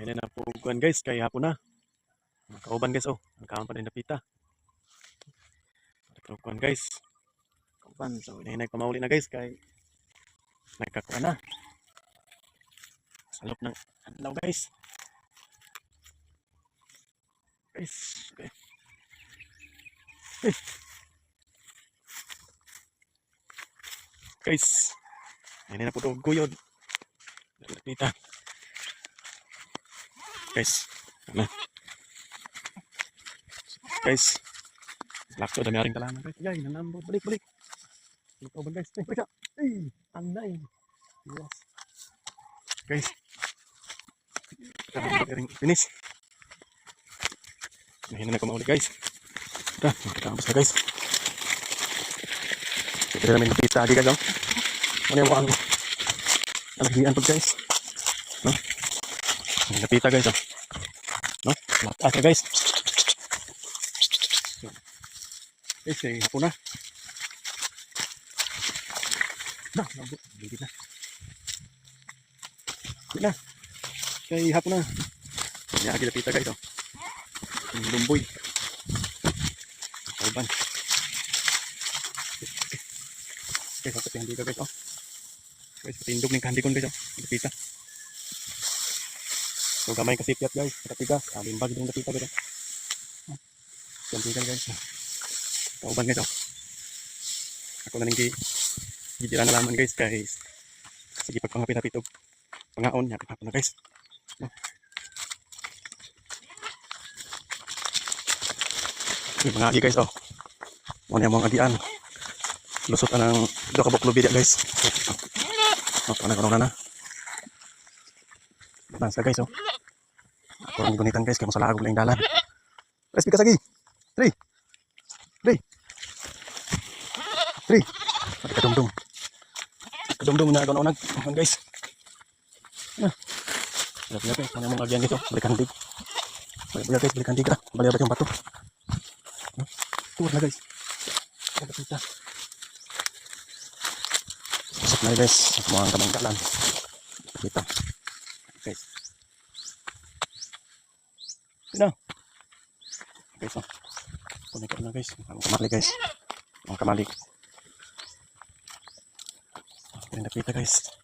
Ayan na po kuan guys, kay hapon na. Kauban guys oh, nagkaon pa rin napita. Ito kuan guys. Kauban so inahinay pamauli na guys kay nagkakuan na. Salop ng adlaw guys. Guys, okay. Guys, ayan na po ito guyod. Napita. Guys, ano? Guys, lakso dami aring talaman guys. Yay, nanambot balik. Ito ba guys? Balik ka. Ay, anday. Yes. Guys. Ring finish. Mahina na kumauli guys. Ito, nakakabos na guys. Ito namin nakita di guys. Ano yung mukhang alagian po guys. No? Napita guys oh. No? Lakas na guys. Guys, hapon na. Nabot. Bigit na. Bigit na. Kaya hapon na. Nyagi napita guys oh. Yung lumboy. Kalban. Guys, pati hindi ka guys oh. Guys, patindog ng kandi kon guys oh. Napita. So gamay kasi piat guys, katigas, limbag din kapita guys. Gantigan guys. Kauban guys. Ako na ning gidira na laman guys guys. Sige pagpangapit-hapit og pangaon nya hapon na guys. Mga agi guys oh. Mo na mong agian. Lusot anang do ka buklubi guys. Oh, na. Bangsa guys oh. Kurang gunitan guys kaya masalah ako lang dalan. Press pikas lagi. 3. Kadumdum. Kadumdum na ako unag guys. Grabe guys, ano mong agyan guys oh. Balikan dig. Balikan dig ka. Balikan ba yung bato. Tuwad na guys. Kita. Usap na guys. Mga kamanggalan. Kita. Guys. Sino? Guys oh. Kunin ko na guys. Mga kamali guys. Mga kamali. Pinakita guys.